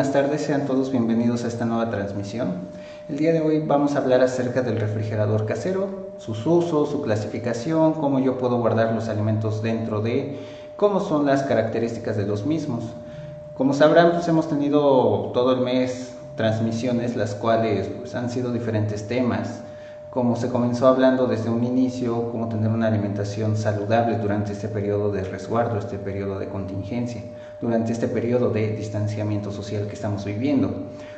buenas tardes, sean todos bienvenidos a esta nueva transmisión. El día de hoy vamos a hablar acerca del refrigerador casero, sus usos, su clasificación, cómo yo puedo guardar los alimentos dentro de, cómo son las características de los mismos. Como sabrán, pues hemos tenido todo el mes transmisiones, las cuales han sido diferentes temas. Como se comenzó hablando desde un inicio, cómo tener una alimentación saludable durante este periodo de resguardo, este periodo de contingencia, durante este periodo de distanciamiento social que estamos viviendo.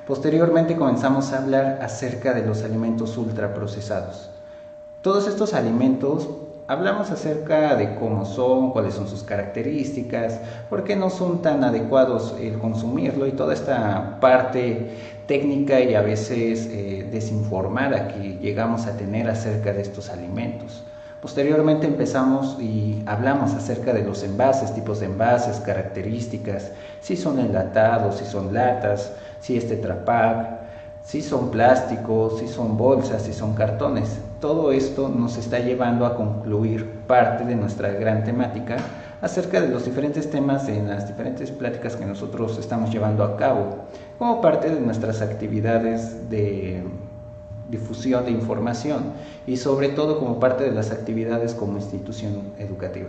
Posteriormente comenzamos a hablar acerca de los alimentos ultraprocesados. Todos estos alimentos, hablamos acerca de cómo son, cuáles son sus características, por qué no son tan adecuados el consumirlo y toda esta parte técnica y a veces desinformada que llegamos a tener acerca de estos alimentos. Posteriormente empezamos y hablamos acerca de los envases, tipos de envases, características, si son enlatados, si son latas, si es Tetra Pak, si son plásticos, si son bolsas, si son cartones. Todo esto nos está llevando a concluir parte de nuestra gran temática acerca de los diferentes temas en las diferentes pláticas que nosotros estamos llevando a cabo como parte de nuestras actividades de difusión de información y sobre todo como parte de las actividades como institución educativa.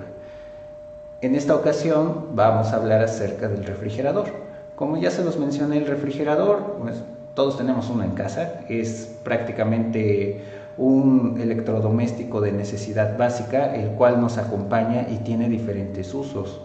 En esta ocasión vamos a hablar acerca del refrigerador. Como ya se los mencioné, el refrigerador, pues, todos tenemos uno en casa, es prácticamente un electrodoméstico de necesidad básica, el cual nos acompaña y tiene diferentes usos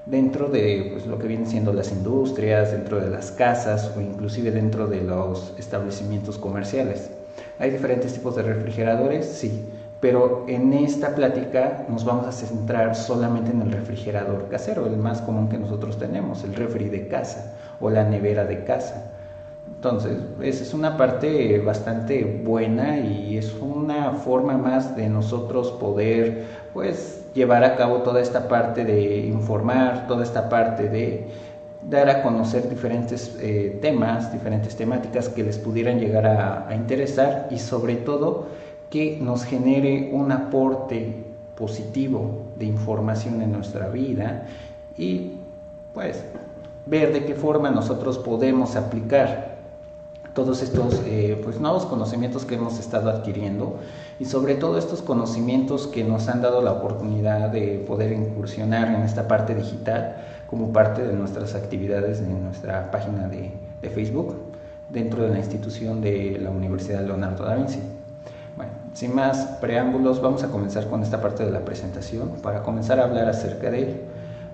dentro de lo que vienen siendo las industrias, dentro de las casas o inclusive dentro de los establecimientos comerciales. ¿Hay diferentes tipos de refrigeradores? Sí, pero en esta plática nos vamos a centrar solamente en el refrigerador casero, el más común que nosotros tenemos, el refri de casa o la nevera de casa. Entonces, esa es una parte bastante buena y es una forma más de nosotros poder, llevar a cabo toda esta parte de informar, toda esta parte de dar a conocer diferentes temas, diferentes temáticas que les pudieran llegar a interesar y sobre todo que nos genere un aporte positivo de información en nuestra vida y ver de qué forma nosotros podemos aplicar todos estos nuevos conocimientos que hemos estado adquiriendo y sobre todo estos conocimientos que nos han dado la oportunidad de poder incursionar en esta parte digital como parte de nuestras actividades en nuestra página de Facebook dentro de la institución de la Universidad Leonardo da Vinci. Bueno, sin más preámbulos, vamos a comenzar con esta parte de la presentación para comenzar a hablar acerca de él.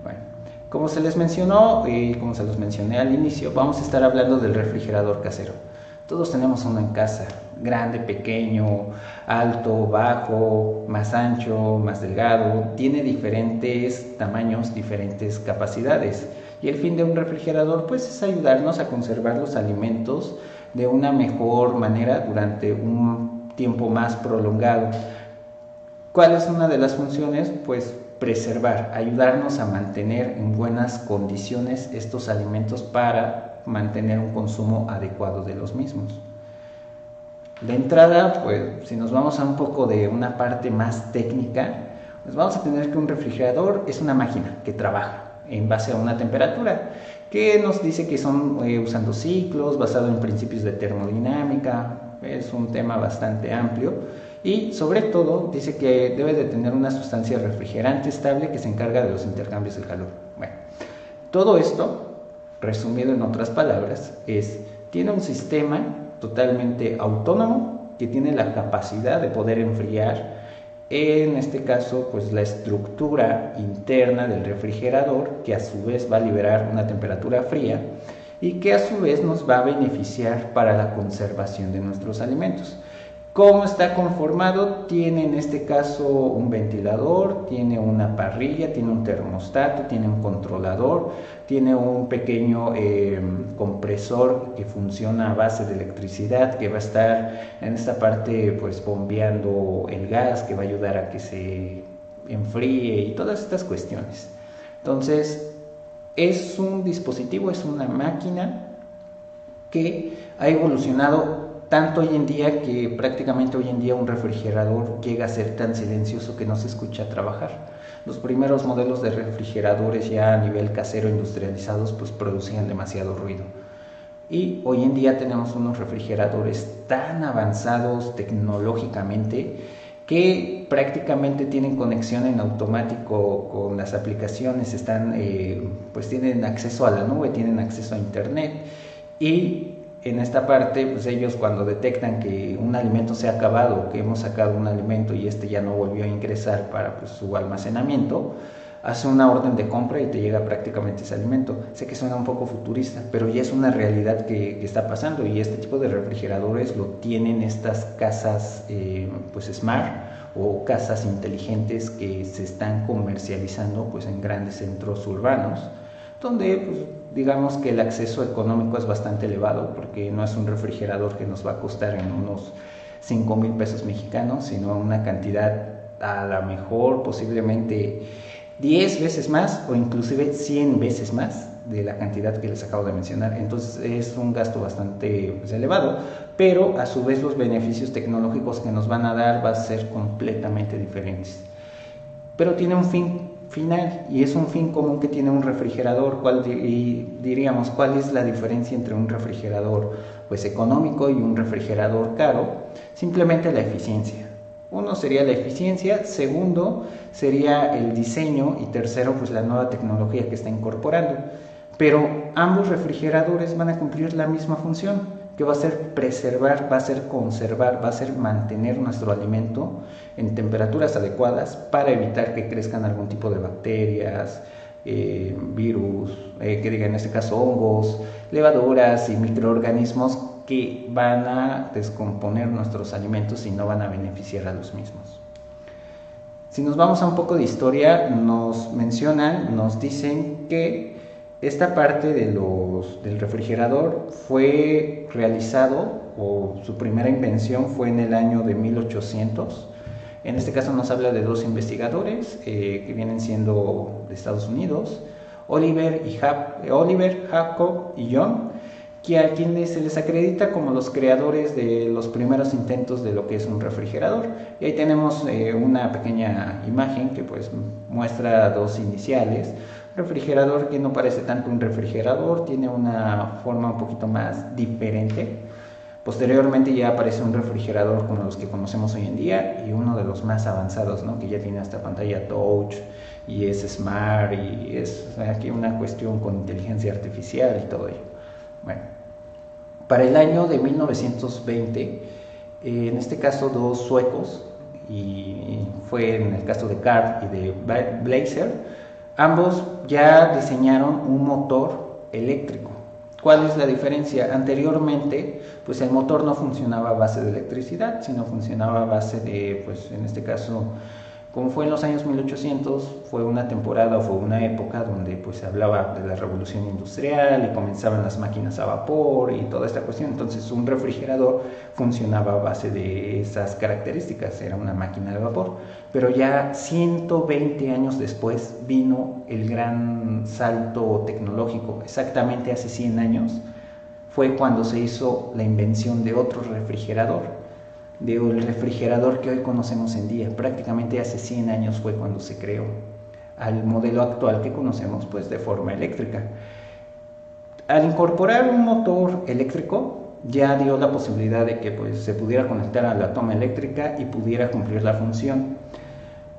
Bueno, como se les mencionó y como se los mencioné al inicio, vamos a estar hablando del refrigerador casero. Todos tenemos uno en casa, grande, pequeño, alto, bajo, más ancho, más delgado, tiene diferentes tamaños, diferentes capacidades. Y el fin de un refrigerador es ayudarnos a conservar los alimentos de una mejor manera durante un tiempo más prolongado. ¿Cuál es una de las funciones? Preservar, ayudarnos a mantener en buenas condiciones estos alimentos para mantener un consumo adecuado de los mismos. De entrada, si nos vamos a un poco de una parte más técnica, vamos a tener que un refrigerador es una máquina que trabaja en base a una temperatura, que nos dice que son usando ciclos, basado en principios de termodinámica. Es un tema bastante amplio y sobre todo dice que debe de tener una sustancia refrigerante estable que se encarga de los intercambios de calor. Bueno, todo esto, resumido en otras palabras, tiene un sistema totalmente autónomo que tiene la capacidad de poder enfriar, en este caso, la estructura interna del refrigerador, que a su vez va a liberar una temperatura fría y que a su vez nos va a beneficiar para la conservación de nuestros alimentos. ¿Cómo está conformado? Tiene en este caso un ventilador, tiene una parrilla, tiene un termostato, tiene un controlador, tiene un pequeño compresor que funciona a base de electricidad que va a estar en esta parte bombeando el gas que va a ayudar a que se enfríe y todas estas cuestiones. Entonces, es un dispositivo, es una máquina que ha evolucionado tanto hoy en día que prácticamente hoy en día un refrigerador llega a ser tan silencioso que no se escucha trabajar. Los primeros modelos de refrigeradores ya a nivel casero industrializados producían demasiado ruido. y hoy en día tenemos unos refrigeradores tan avanzados tecnológicamente que prácticamente tienen conexión en automático con las aplicaciones, pues tienen acceso a la nube, tienen acceso a internet, y en esta parte pues ellos cuando detectan que un alimento se ha acabado, que hemos sacado un alimento y este ya no volvió a ingresar para pues, su almacenamiento, hace una orden de compra y te llega prácticamente ese alimento. Sé que suena un poco futurista, pero ya es una realidad que está pasando, y este tipo de refrigeradores lo tienen estas casas pues smart o casas inteligentes que se están comercializando pues en grandes centros urbanos, donde pues, digamos que el acceso económico es bastante elevado, porque no es un refrigerador que nos va a costar en unos 5,000 pesos mexicanos, sino una cantidad a lo mejor posiblemente 10 veces más o inclusive 100 veces más de la cantidad que les acabo de mencionar. Entonces es un gasto bastante pues, elevado, pero a su vez los beneficios tecnológicos que nos van a dar van a ser completamente diferentes. Pero tiene un fin final, y es un fin común que tiene un refrigerador. Diríamos, ¿cuál es la diferencia entre un refrigerador pues económico y un refrigerador caro? Simplemente la eficiencia. Uno sería la eficiencia, segundo sería el diseño, y tercero pues la nueva tecnología que está incorporando. Pero ambos refrigeradores van a cumplir la misma función, que va a ser preservar, va a ser conservar, va a ser mantener nuestro alimento en temperaturas adecuadas para evitar que crezcan algún tipo de bacterias, virus, que diga en este caso hongos, levaduras y microorganismos que van a descomponer nuestros alimentos y no van a beneficiar a los mismos. Si nos vamos a un poco de historia, nos dicen que esta parte del refrigerador fue realizado, o su primera invención fue en el año de 1800. En este caso nos habla de dos investigadores que vienen siendo de Estados Unidos, Oliver, Jacob y John, que a quienes se les acredita como los creadores de los primeros intentos de lo que es un refrigerador. Y ahí tenemos una pequeña imagen que pues muestra dos iniciales. Refrigerador que no parece tanto un refrigerador, tiene una forma un poquito más diferente. Posteriormente ya aparece un refrigerador como los que conocemos hoy en día, y uno de los más avanzados, ¿no? Que ya tiene hasta pantalla touch y es smart, y es aquí una cuestión con inteligencia artificial y todo ello. Bueno, para el año de 1920, en este caso dos suecos, y fue en el caso de Carl y de Blazer, ambos ya diseñaron un motor eléctrico. ¿Cuál es la diferencia? Anteriormente, pues el motor no funcionaba a base de electricidad, sino funcionaba a base de, pues en este caso, como fue en los años 1800, fue una temporada o fue una época donde pues se hablaba de la revolución industrial y comenzaban las máquinas a vapor y toda esta cuestión. Entonces un refrigerador funcionaba a base de esas características, era una máquina de vapor. Pero ya 120 años después vino el gran salto tecnológico. Exactamente hace 100 años fue cuando se hizo la invención de otro refrigerador, del refrigerador que hoy conocemos en día. Prácticamente hace 100 años fue cuando se creó, al modelo actual que conocemos pues de forma eléctrica. Al incorporar un motor eléctrico ya dio la posibilidad de que pues se pudiera conectar a la toma eléctrica y pudiera cumplir la función.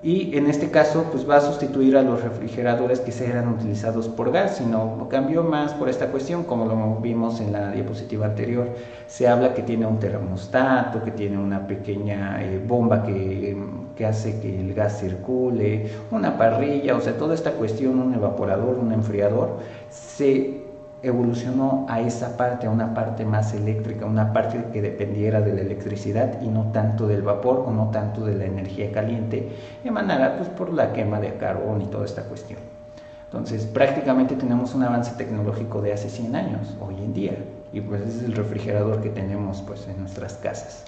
Y en este caso pues va a sustituir a los refrigeradores que se eran utilizados por gas, sino lo cambió más por esta cuestión, como lo vimos en la diapositiva anterior. Se habla que tiene un termostato, que tiene una pequeña bomba que hace que el gas circule, una parrilla, o sea, toda esta cuestión, un evaporador, un enfriador, se evolucionó a esa parte, a una parte más eléctrica, una parte que dependiera de la electricidad y no tanto del vapor o no tanto de la energía caliente emanada pues por la quema de carbón y toda esta cuestión. Entonces prácticamente tenemos un avance tecnológico de hace 100 años hoy en día, y pues ese es el refrigerador que tenemos pues en nuestras casas.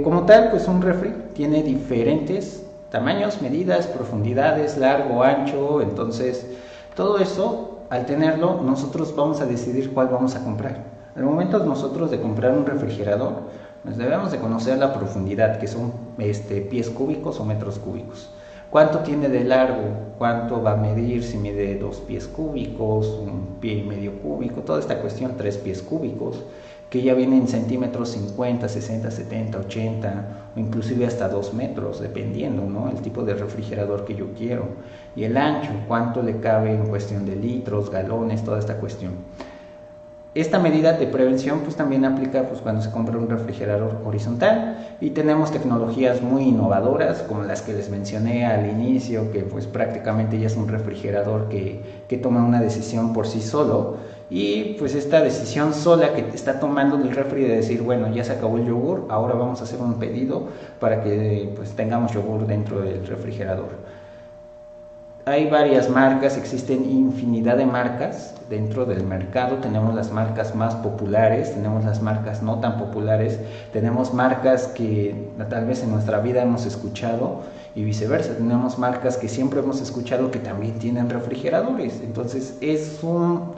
Como tal, pues un refri tiene diferentes tamaños, medidas, profundidades, largo, ancho. Entonces todo eso, al tenerlo, nosotros vamos a decidir cuál vamos a comprar. Al momento nosotros de comprar un refrigerador, pues debemos de conocer la profundidad, que son pies cúbicos o metros cúbicos. ¿Cuánto tiene de largo? ¿Cuánto va a medir? Si mide 2 pies cúbicos, 1,5 pies cúbico, toda esta cuestión, 3 pies cúbicos, que ya viene en centímetros 50, 60, 70, 80 o inclusive hasta 2 metros, dependiendo, ¿no?, el tipo de refrigerador que yo quiero. Y el ancho, cuánto le cabe en cuestión de litros, galones, toda esta cuestión. Esta medida de prevención pues también aplica pues cuando se compra un refrigerador horizontal, y tenemos tecnologías muy innovadoras como las que les mencioné al inicio, que pues prácticamente ya es un refrigerador que toma una decisión por sí solo, y pues esta decisión sola que está tomando el refri de decir, bueno, ya se acabó el yogur, ahora vamos a hacer un pedido para que pues tengamos yogur dentro del refrigerador. Hay varias marcas, existen infinidad de marcas dentro del mercado. Tenemos las marcas más populares, tenemos las marcas no tan populares, tenemos marcas que tal vez en nuestra vida hemos escuchado y viceversa, tenemos marcas que siempre hemos escuchado que también tienen refrigeradores. Entonces es un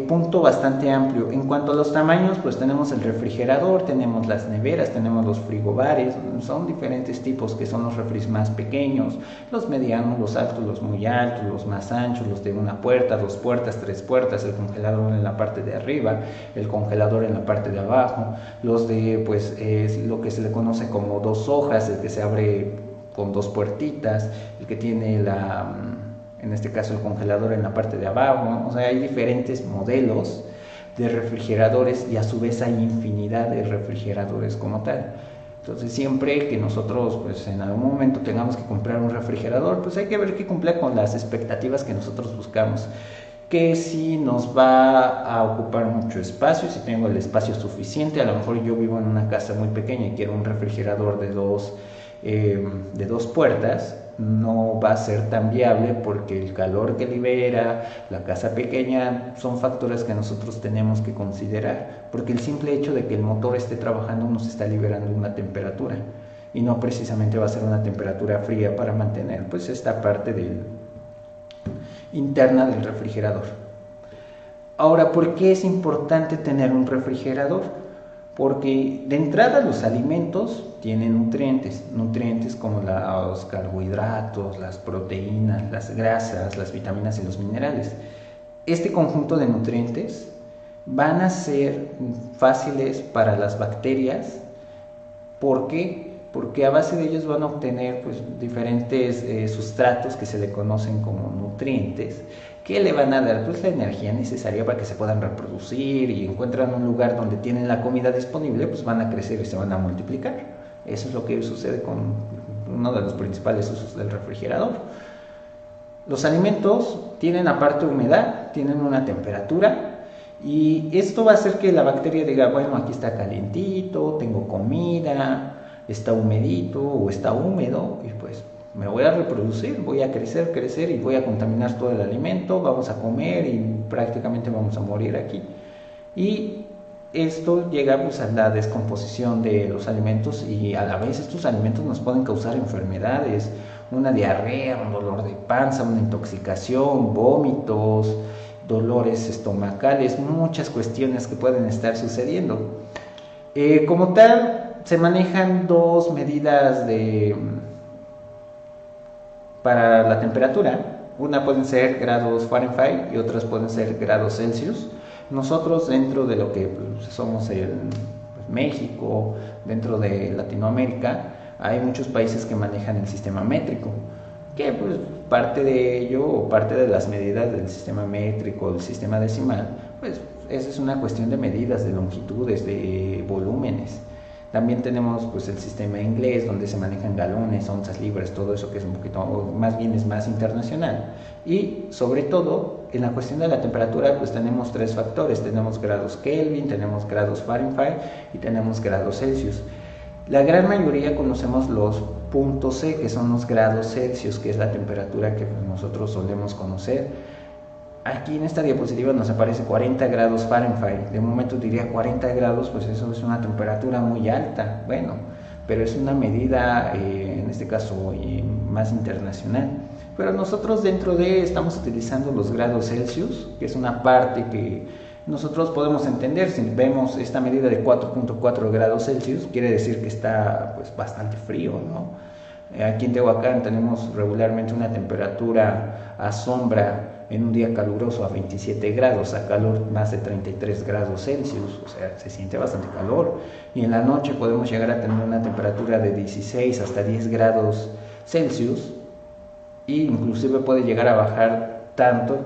punto bastante amplio. En cuanto a los tamaños, pues tenemos el refrigerador, tenemos las neveras, tenemos los frigobares, son diferentes tipos, que son los refris más pequeños, los medianos, los altos, los muy altos, los más anchos, los de 1 puerta, 2 puertas, 3 puertas, el congelador en la parte de arriba, el congelador en la parte de abajo, los de pues lo que se le conoce como 2 hojas, el que se abre con 2 puertitas, el que tiene en este caso el congelador en la parte de abajo. O sea, hay diferentes modelos de refrigeradores y a su vez hay infinidad de refrigeradores como tal. Entonces siempre que nosotros pues en algún momento tengamos que comprar un refrigerador, pues hay que ver que cumpla con las expectativas que nosotros buscamos, que si nos va a ocupar mucho espacio, si tengo el espacio suficiente. A lo mejor yo vivo en una casa muy pequeña y quiero un refrigerador de dos puertas, no va a ser tan viable porque el calor que libera, la casa pequeña, son factores que nosotros tenemos que considerar, porque el simple hecho de que el motor esté trabajando nos está liberando una temperatura, y no precisamente va a ser una temperatura fría para mantener pues esta parte interna del refrigerador. Ahora, ¿por qué es importante tener un refrigerador? Porque de entrada los alimentos tienen nutrientes como los carbohidratos, las proteínas, las grasas, las vitaminas y los minerales. Este conjunto de nutrientes van a ser fáciles para las bacterias. ¿Por qué? Porque a base de ellos van a obtener pues diferentes sustratos que se le conocen como nutrientes, que le van a dar pues la energía necesaria para que se puedan reproducir, y encuentran un lugar donde tienen la comida disponible, pues van a crecer y se van a multiplicar. Eso es lo que sucede con uno de los principales usos del refrigerador. Los alimentos tienen aparte humedad, tienen una temperatura, y esto va a hacer que la bacteria diga, bueno, aquí está calientito, tengo comida, está humedito o está húmedo, y pues me voy a reproducir, voy a crecer y voy a contaminar todo el alimento, vamos a comer y prácticamente vamos a morir aquí. Y esto llega pues a la descomposición de los alimentos, y a la vez estos alimentos nos pueden causar enfermedades, una diarrea, un dolor de panza, una intoxicación, vómitos, dolores estomacales, muchas cuestiones que pueden estar sucediendo. Como tal, se manejan dos medidas para la temperatura. Una pueden ser grados Fahrenheit y otras pueden ser grados Celsius. Nosotros, dentro de lo que pues, somos México, dentro de Latinoamérica, hay muchos países que manejan el sistema métrico, que pues parte de ello, o parte de las medidas del sistema métrico, del sistema decimal, pues esa es una cuestión de medidas, de longitudes, de volúmenes. También tenemos pues el sistema inglés, donde se manejan galones, onzas, libras, todo eso que es un poquito, más bien es más internacional. Y sobre todo, en la cuestión de la temperatura, pues tenemos tres factores. Tenemos grados Kelvin, tenemos grados Fahrenheit y tenemos grados Celsius. La gran mayoría conocemos los puntos C, que son los grados Celsius, que es la temperatura que pues, nosotros solemos conocer. Aquí en esta diapositiva nos aparece 40 grados Fahrenheit. De momento diría 40 grados, pues eso es una temperatura muy alta. Bueno, pero es una medida, en este caso, más internacional. Pero nosotros dentro de estamos utilizando los grados Celsius, que es una parte que nosotros podemos entender. Si vemos esta medida de 4.4 grados Celsius, quiere decir que está pues bastante frío, ¿no? Aquí en Tehuacán tenemos regularmente una temperatura a sombra en un día caluroso a 27 grados, a calor más de 33 grados Celsius, o sea, se siente bastante calor. Y en la noche podemos llegar a tener una temperatura de 16 hasta 10 grados Celsius, e inclusive puede llegar a bajar tanto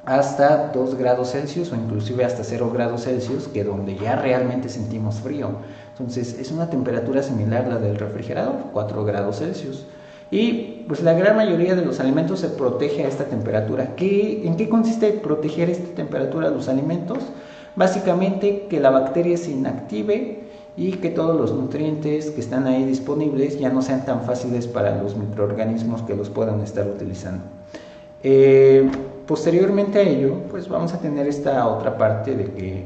hasta 2 grados Celsius o inclusive hasta 0 grados Celsius, que donde ya realmente sentimos frío. Entonces es una temperatura similar a la del refrigerador, 4 grados Celsius. Y pues la gran mayoría de los alimentos se protege a esta temperatura. ¿En qué consiste proteger esta temperatura a los alimentos? Básicamente que la bacteria se inactive y que todos los nutrientes que están ahí disponibles ya no sean tan fáciles para los microorganismos que los puedan estar utilizando. Posteriormente a ello, pues vamos a tener esta otra parte de que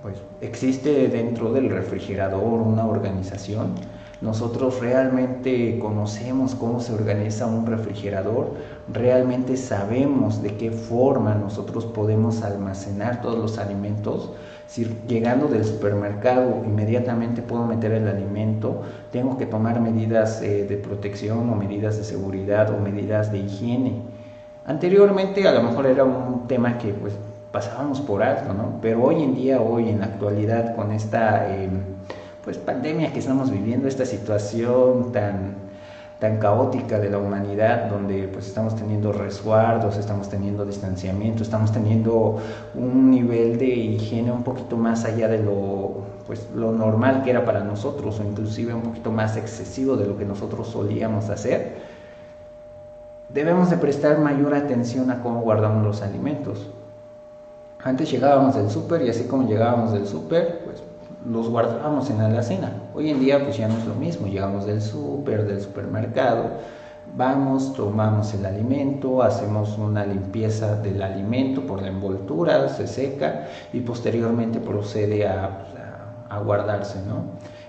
pues, existe dentro del refrigerador una organización. Nosotros realmente conocemos cómo se organiza un refrigerador, realmente sabemos de qué forma nosotros podemos almacenar todos los alimentos. Si llegando del supermercado inmediatamente puedo meter el alimento, tengo que tomar medidas de protección o medidas de seguridad o medidas de higiene. Anteriormente a lo mejor era un tema que pues pasábamos por alto, ¿no? Pero hoy en día, hoy en la actualidad, con esta pues pandemia que estamos viviendo, esta situación tan caótica de la humanidad, donde pues estamos teniendo resguardos, estamos teniendo distanciamiento, estamos teniendo un nivel de higiene un poquito más allá de lo normal que era para nosotros, o inclusive un poquito más excesivo de lo que nosotros solíamos hacer. Debemos de prestar mayor atención a cómo guardamos los alimentos. Antes llegábamos del súper y así como llegábamos del súper, pues los guardábamos en la alacena. Hoy en día pues ya no es lo mismo, llegamos del súper, del supermercado, vamos, tomamos el alimento, hacemos una limpieza del alimento por la envoltura, se seca y posteriormente procede a guardarse, ¿no?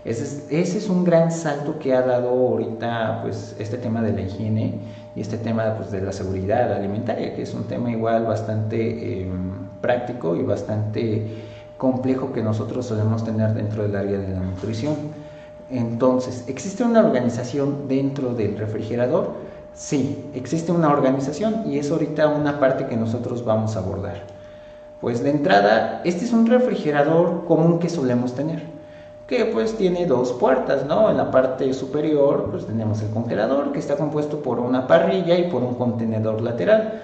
Ese es un gran salto que ha dado ahorita pues este tema de la higiene y este tema pues, de la seguridad alimentaria, que es un tema igual bastante práctico y bastante complejo que nosotros solemos tener dentro del área de la nutrición. Entonces, ¿existe una organización dentro del refrigerador? Sí, existe una organización y es ahorita una parte que nosotros vamos a abordar. Pues de entrada, este es un refrigerador común que solemos tener, que pues tiene dos puertas, ¿no? En la parte superior pues tenemos el congelador, que está compuesto por una parrilla y por un contenedor lateral.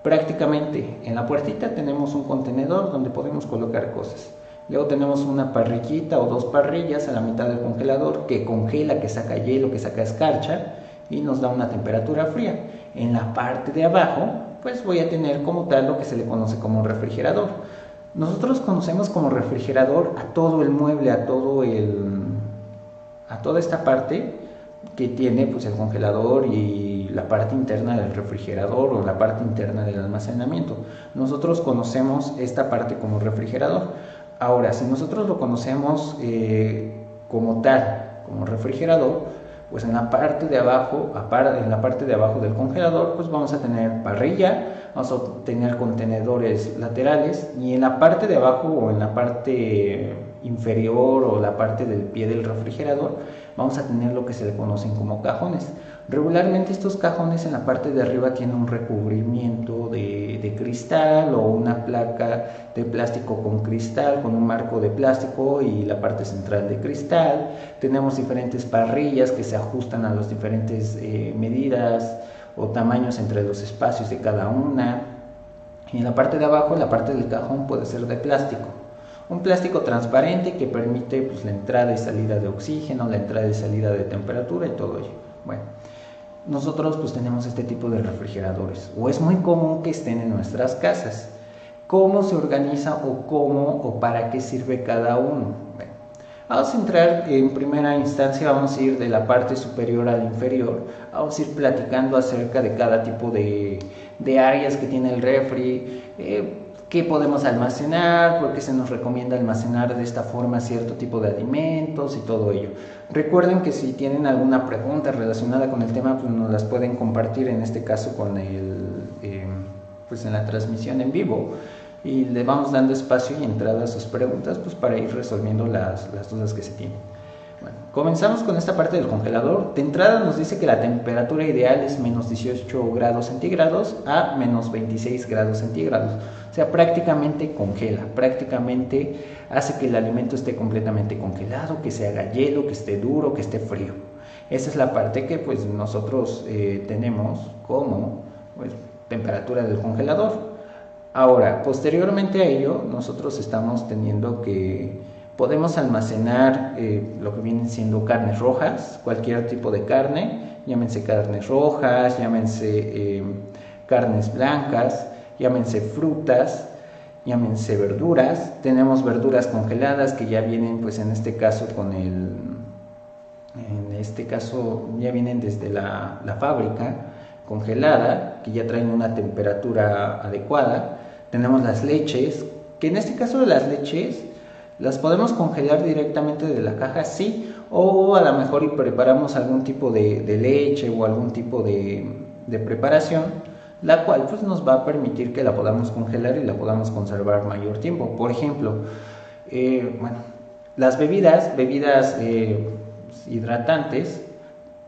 Prácticamente en la puertita tenemos un contenedor donde podemos colocar cosas. Luego tenemos una parrillita o dos parrillas a la mitad del congelador que congela, que saca hielo, que saca escarcha y nos da una temperatura fría. En la parte de abajo pues voy a tener como tal lo que se le conoce como refrigerador. Nosotros conocemos como refrigerador a todo el mueble, a toda esta parte que tiene pues el congelador y la parte interna del refrigerador o la parte interna del almacenamiento. Nosotros conocemos esta parte como refrigerador. Ahora, si nosotros lo conocemos como tal, como refrigerador, pues en la parte de abajo, del congelador, pues vamos a tener parrilla, vamos a tener contenedores laterales y en la parte de abajo o en la parte inferior o la parte del pie del refrigerador vamos a tener lo que se le conocen como cajones. Regularmente estos cajones en la parte de arriba tienen un recubrimiento de cristal o una placa de plástico con cristal, con un marco de plástico y la parte central de cristal. Tenemos diferentes parrillas que se ajustan a las diferentes medidas o tamaños entre los espacios de cada una. Y en la parte de abajo, la parte del cajón puede ser de plástico. Un plástico transparente que permite pues, la entrada y salida de oxígeno, la entrada y salida de temperatura y todo ello. Bueno, nosotros pues tenemos este tipo de refrigeradores o es muy común que estén en nuestras casas. ¿Cómo se organiza o cómo o para qué sirve cada uno? Bueno, vamos a entrar en primera instancia, vamos a ir de la parte superior a la inferior, vamos a ir platicando acerca de cada tipo de áreas que tiene el refri, qué podemos almacenar, por qué se nos recomienda almacenar de esta forma cierto tipo de alimentos y todo ello. Recuerden que si tienen alguna pregunta relacionada con el tema, pues nos las pueden compartir, en este caso con pues en la transmisión en vivo, y le vamos dando espacio y entrada a sus preguntas pues para ir resolviendo las dudas que se tienen. Bueno, comenzamos con esta parte del congelador. De entrada nos dice que la temperatura ideal es menos 18 grados centígrados a menos 26 grados centígrados. O sea, prácticamente congela, prácticamente hace que el alimento esté completamente congelado, que se haga hielo, que esté duro, que esté frío. Esa es la parte que pues nosotros tenemos como pues, temperatura del congelador. Ahora, posteriormente a ello, nosotros estamos teniendo que podemos almacenar lo que vienen siendo carnes rojas, cualquier tipo de carne, llámense carnes rojas, llámense carnes blancas, llámense frutas, llámense verduras. Tenemos verduras congeladas que ya vienen, pues en este caso ya vienen desde la fábrica congelada, que ya traen una temperatura adecuada. Tenemos las leches, que en este caso de las leches las podemos congelar directamente de la caja, sí, o a lo mejor y preparamos algún tipo de leche o algún tipo de preparación, la cual pues nos va a permitir que la podamos congelar y la podamos conservar mayor tiempo. Por ejemplo, las bebidas hidratantes,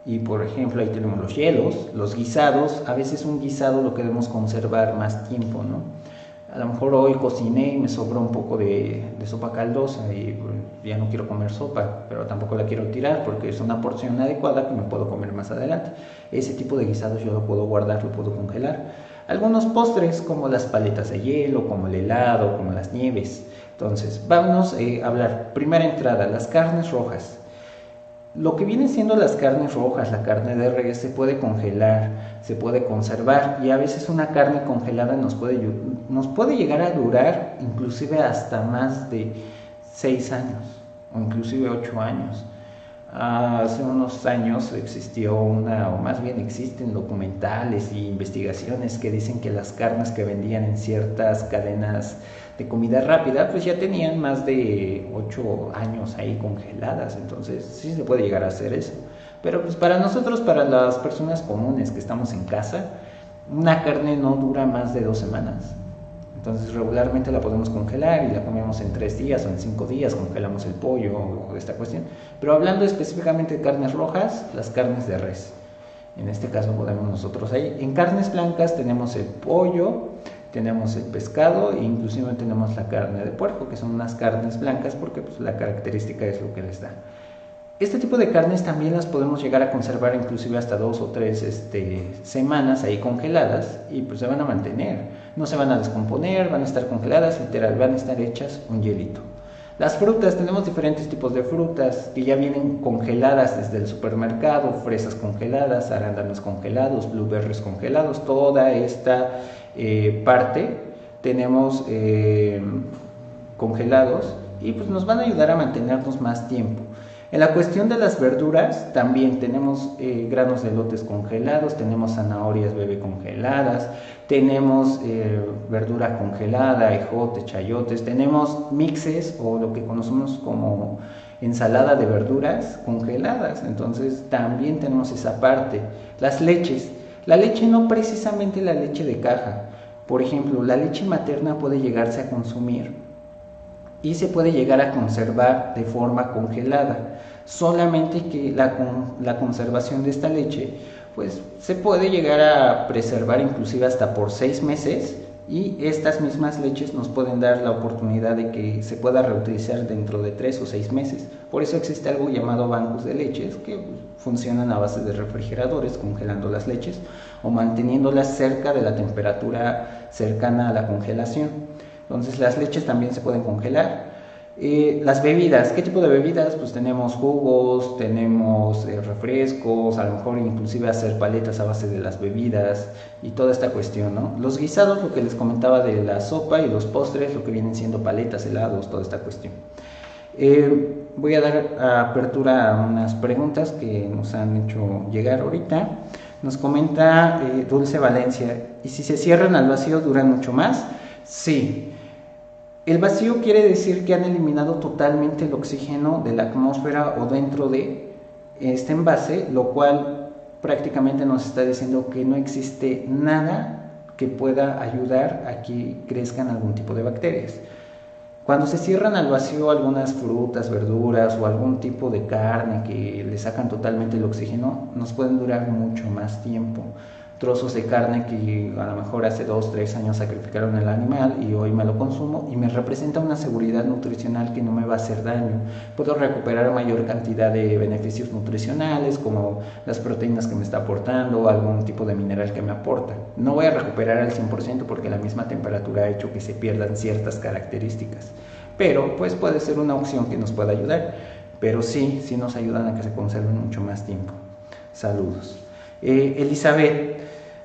y por ejemplo ahí tenemos los hielos, los guisados. A veces un guisado lo queremos conservar más tiempo, ¿no? A lo mejor hoy cociné y me sobró un poco de sopa caldosa y ya no quiero comer sopa, pero tampoco la quiero tirar porque es una porción adecuada que me puedo comer más adelante. Ese tipo de guisados yo lo puedo guardar, lo puedo congelar. Algunos postres como las paletas de hielo, como el helado, como las nieves. Entonces, vamos a hablar. Primera entrada, las carnes rojas. Lo que vienen siendo las carnes rojas, la carne de res, se puede congelar, se puede conservar, y a veces una carne congelada nos puede llegar a durar inclusive hasta más de 6 años o inclusive 8 años. Hace unos años existió o más bien existen documentales e investigaciones que dicen que las carnes que vendían en ciertas cadenas de comida rápida pues ya tenían más de 8 años ahí congeladas. Entonces sí se puede llegar a hacer eso, pero pues para nosotros, para las personas comunes que estamos en casa, una carne no dura más de 2 semanas. Entonces regularmente la podemos congelar y la comemos en 3 días o en 5 días, congelamos el pollo o esta cuestión. Pero hablando específicamente de carnes rojas, las carnes de res, en este caso podemos nosotros ahí. En carnes blancas tenemos el pollo, tenemos el pescado e inclusive tenemos la carne de puerco, que son unas carnes blancas porque pues, la característica es lo que les da. Este tipo de carnes también las podemos llegar a conservar inclusive hasta 2 o 3 semanas ahí congeladas y pues se van a mantener, no se van a descomponer, van a estar congeladas, literal, van a estar hechas un hielito. Las frutas, tenemos diferentes tipos de frutas que ya vienen congeladas desde el supermercado, fresas congeladas, arándanos congelados, blueberries congelados, toda esta parte tenemos congelados y pues nos van a ayudar a mantenernos más tiempo. En la cuestión de las verduras también tenemos granos de elotes congelados, tenemos zanahorias bebé congeladas, tenemos verdura congelada, ejote, chayotes, tenemos mixes o lo que conocemos como ensalada de verduras congeladas. Entonces también tenemos esa parte. Las leches, la leche no precisamente la leche de caja, por ejemplo la leche materna puede llegarse a consumir y se puede llegar a conservar de forma congelada, solamente que la conservación de esta leche pues se puede llegar a preservar inclusive hasta por 6 meses y estas mismas leches nos pueden dar la oportunidad de que se pueda reutilizar dentro de 3 o 6 meses. Por eso existe algo llamado bancos de leches que funcionan a base de refrigeradores, congelando las leches o manteniéndolas cerca de la temperatura cercana a la congelación. Entonces las leches también se pueden congelar. Las bebidas, ¿qué tipo de bebidas? Pues tenemos jugos, tenemos refrescos, a lo mejor inclusive hacer paletas a base de las bebidas y toda esta cuestión, ¿no? Los guisados, lo que les comentaba de la sopa, y los postres, lo que vienen siendo paletas, helados, toda esta cuestión. Voy a dar apertura a unas preguntas que nos han hecho llegar ahorita. Nos comenta Dulce Valencia, ¿y si se cierran al vacío duran mucho más? Sí. El vacío quiere decir que han eliminado totalmente el oxígeno de la atmósfera o dentro de este envase, lo cual prácticamente nos está diciendo que no existe nada que pueda ayudar a que crezcan algún tipo de bacterias. Cuando se cierran al vacío algunas frutas, verduras o algún tipo de carne que le sacan totalmente el oxígeno, nos pueden durar mucho más tiempo. Trozos de carne que a lo mejor hace 2, 3 años sacrificaron el animal y hoy me lo consumo y me representa una seguridad nutricional que no me va a hacer daño. Puedo recuperar mayor cantidad de beneficios nutricionales como las proteínas que me está aportando o algún tipo de mineral que me aporta. No voy a recuperar al 100% porque la misma temperatura ha hecho que se pierdan ciertas características, pero pues puede ser una opción que nos pueda ayudar, pero sí nos ayudan a que se conserven mucho más tiempo. Saludos. Elizabeth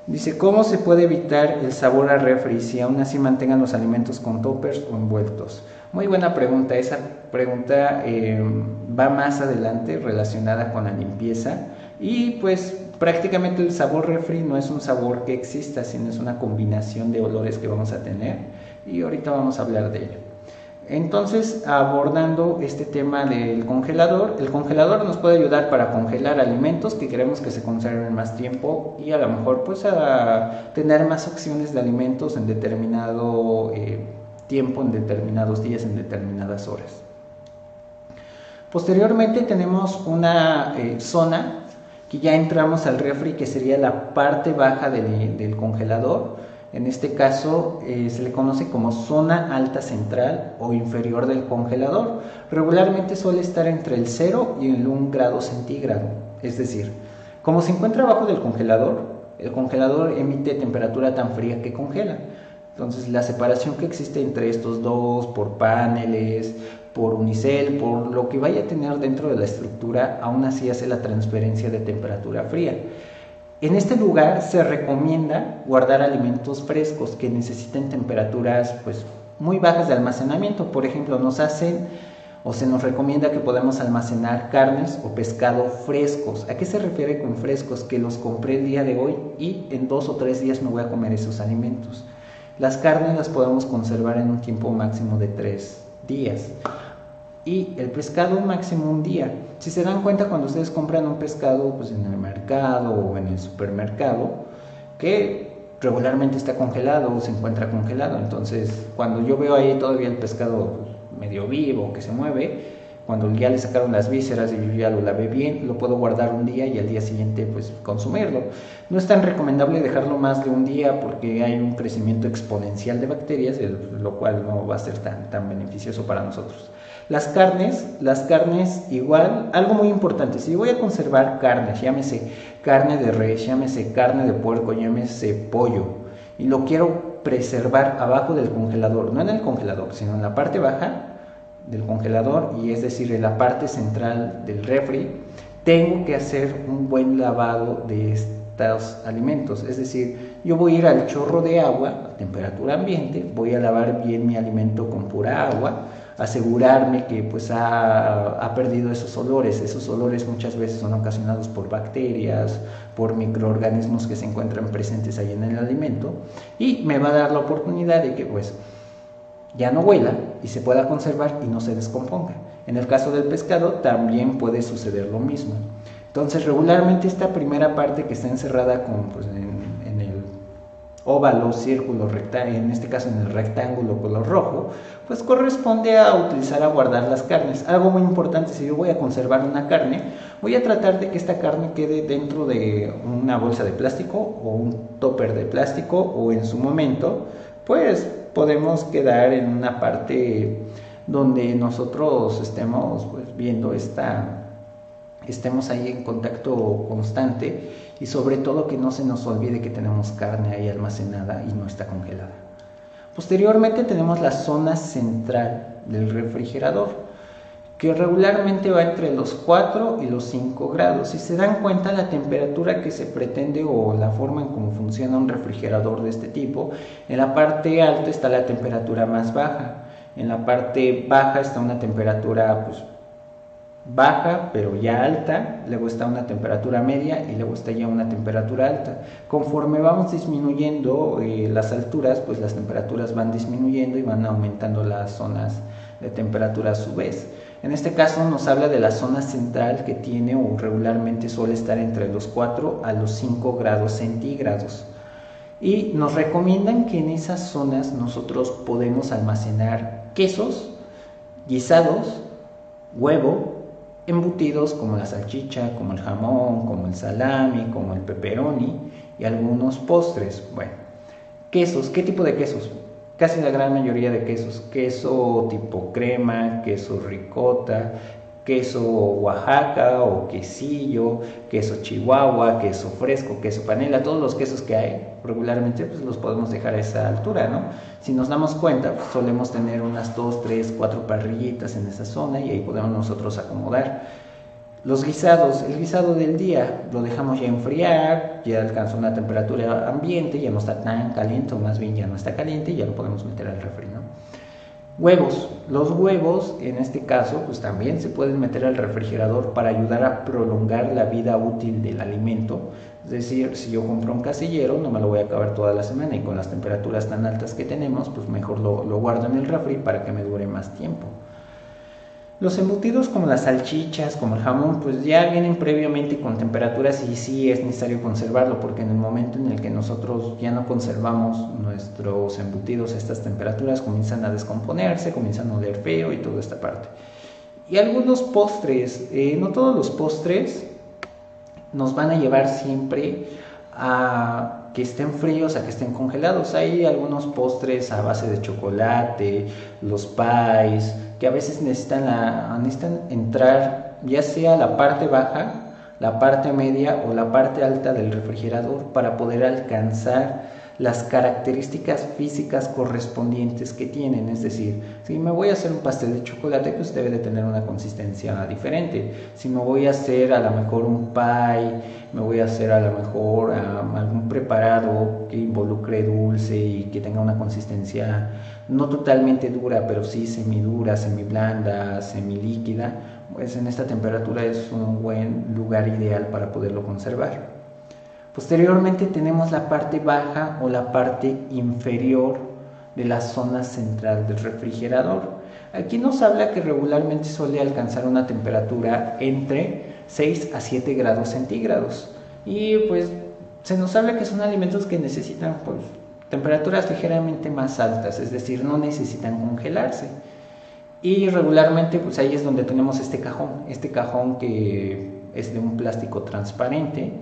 dice, ¿cómo se puede evitar el sabor a refri si aún así mantengan los alimentos con toppers o envueltos? Muy buena pregunta, esa pregunta va más adelante relacionada con la limpieza y pues prácticamente el sabor refri no es un sabor que exista, sino es una combinación de olores que vamos a tener y ahorita vamos a hablar de ello. Entonces, abordando este tema del congelador, el congelador nos puede ayudar para congelar alimentos que queremos que se conserven más tiempo y a lo mejor pues a tener más opciones de alimentos en determinado tiempo, en determinados días, en determinadas horas. Posteriormente tenemos una zona que ya entramos al refri, que sería la parte baja del congelador. En este caso se le conoce como zona alta central o inferior del congelador. Regularmente suele estar entre el 0 y el 1 grado centígrado. Es decir, como se encuentra abajo del congelador, el congelador emite temperatura tan fría que congela. Entonces la separación que existe entre estos dos, por paneles, por unicel, por lo que vaya a tener dentro de la estructura, aún así hace la transferencia de temperatura fría. En este lugar se recomienda guardar alimentos frescos que necesiten temperaturas pues, muy bajas de almacenamiento. Por ejemplo, se nos recomienda que podamos almacenar carnes o pescado frescos. ¿A qué se refiere con frescos? Que los compré el día de hoy y en 2 o 3 días me voy a comer esos alimentos. Las carnes las podemos conservar en un tiempo máximo de 3 días. Y el pescado máximo 1 día. Si se dan cuenta, cuando ustedes compran un pescado pues en el mercado o en el supermercado, que regularmente está congelado o se encuentra congelado, entonces cuando yo veo ahí todavía el pescado pues, medio vivo, que se mueve, cuando ya le sacaron las vísceras y yo ya lo lavé bien, lo puedo guardar 1 día y al día siguiente pues consumirlo. No es tan recomendable dejarlo más de 1 día porque hay un crecimiento exponencial de bacterias, lo cual no va a ser tan beneficioso para nosotros. Las carnes igual, algo muy importante, si voy a conservar carnes, llámese carne de res, llámese carne de puerco, llámese pollo, y lo quiero preservar abajo del congelador, no en el congelador, sino en la parte baja del congelador, y es decir, en la parte central del refri, tengo que hacer un buen lavado de estos alimentos. Es decir, yo voy a ir al chorro de agua a temperatura ambiente, voy a lavar bien mi alimento con pura agua, asegurarme que pues ha perdido esos olores muchas veces son ocasionados por bacterias, por microorganismos que se encuentran presentes ahí en el alimento, y me va a dar la oportunidad de que pues ya no huela y se pueda conservar y no se descomponga. En el caso del pescado también puede suceder lo mismo. Entonces regularmente esta primera parte que está encerrada en el óvalo, círculo, en este caso en el rectángulo color rojo, pues corresponde a utilizar a guardar las carnes. Algo muy importante, si yo voy a conservar una carne, voy a tratar de que esta carne quede dentro de una bolsa de plástico o un topper de plástico, o en su momento pues podemos quedar en una parte donde nosotros estemos pues viendo estemos ahí en contacto constante, y sobre todo que no se nos olvide que tenemos carne ahí almacenada y no está congelada. Posteriormente tenemos la zona central del refrigerador, que regularmente va entre los 4 y los 5 grados. Si se dan cuenta, la temperatura que se pretende o la forma en cómo funciona un refrigerador de este tipo, en la parte alta está la temperatura más baja, en la parte baja está una temperatura pues baja pero ya alta, luego está una temperatura media y luego está ya una temperatura alta. Conforme vamos disminuyendo las alturas, pues las temperaturas van disminuyendo y van aumentando las zonas de temperatura a su vez. En este caso nos habla de la zona central, que tiene o regularmente suele estar entre los 4 a los 5 grados centígrados. Y nos recomiendan que en esas zonas nosotros podemos almacenar quesos guisados, huevo, embutidos como la salchicha, como el jamón, como el salami, como el pepperoni y algunos postres. Bueno, quesos, ¿qué tipo de quesos? Casi la gran mayoría de quesos, queso tipo crema, queso ricota, queso Oaxaca o quesillo, queso chihuahua, queso fresco, queso panela, todos los quesos que hay regularmente pues los podemos dejar a esa altura, ¿no? Si nos damos cuenta, pues, solemos tener unas 2, 3, 4 parrillitas en esa zona y ahí podemos nosotros acomodar. Los guisados, el guisado del día lo dejamos ya enfriar, ya alcanza una temperatura ambiente, ya no está tan caliente, o más bien ya no está caliente y ya lo podemos meter al refri, ¿no? Huevos, los huevos en este caso pues también se pueden meter al refrigerador para ayudar a prolongar la vida útil del alimento. Es decir, si yo compro un casillero no me lo voy a acabar toda la semana y con las temperaturas tan altas que tenemos pues mejor lo guardo en el refri para que me dure más tiempo. Los embutidos como las salchichas, como el jamón, pues ya vienen previamente con temperaturas y sí es necesario conservarlo porque en el momento en el que nosotros ya no conservamos nuestros embutidos a estas temperaturas comienzan a descomponerse, comienzan a oler feo y toda esta parte. Y algunos postres, no todos los postres nos van a llevar siempre a que estén fríos, a que estén congelados. Hay algunos postres a base de chocolate, los pies, que a veces necesitan entrar ya sea la parte baja, la parte media o la parte alta del refrigerador para poder alcanzar las características físicas correspondientes que tienen. Es decir, si me voy a hacer un pastel de chocolate, pues debe de tener una consistencia diferente. Si me voy a hacer a lo mejor un pie, me voy a hacer a lo mejor algún preparado que involucre dulce y que tenga una consistencia no totalmente dura, pero sí semidura, semiblanda, semilíquida, pues en esta temperatura es un buen lugar ideal para poderlo conservar. Posteriormente tenemos la parte baja o la parte inferior de la zona central del refrigerador. Aquí nos habla que regularmente suele alcanzar una temperatura entre 6 a 7 grados centígrados. Y pues se nos habla que son alimentos que necesitan pues, temperaturas ligeramente más altas, es decir, no necesitan congelarse. Y regularmente pues ahí es donde tenemos este cajón que es de un plástico transparente.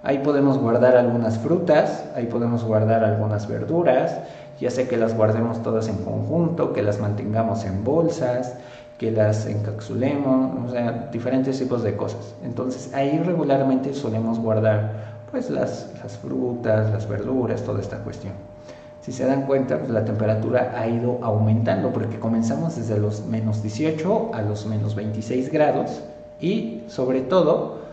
Ahí podemos guardar algunas frutas, ahí podemos guardar algunas verduras, ya sea que las guardemos todas en conjunto, que las mantengamos en bolsas, que las encapsulemos, o sea, diferentes tipos de cosas. Entonces ahí regularmente solemos guardar pues las frutas, las verduras, toda esta cuestión. Si se dan cuenta, pues la temperatura ha ido aumentando porque comenzamos desde los menos 18 a los menos 26 grados y sobre todo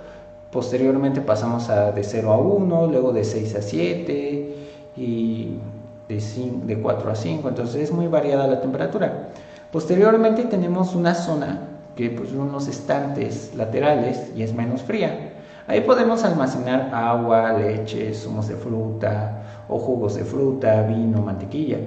posteriormente pasamos de 0 a 1, luego de 6 a 7 y de 4 a 5, entonces es muy variada la temperatura. Posteriormente tenemos una zona que pues unos estantes laterales y es menos fría. Ahí podemos almacenar agua, leche, zumos de fruta o jugos de fruta, vino, mantequilla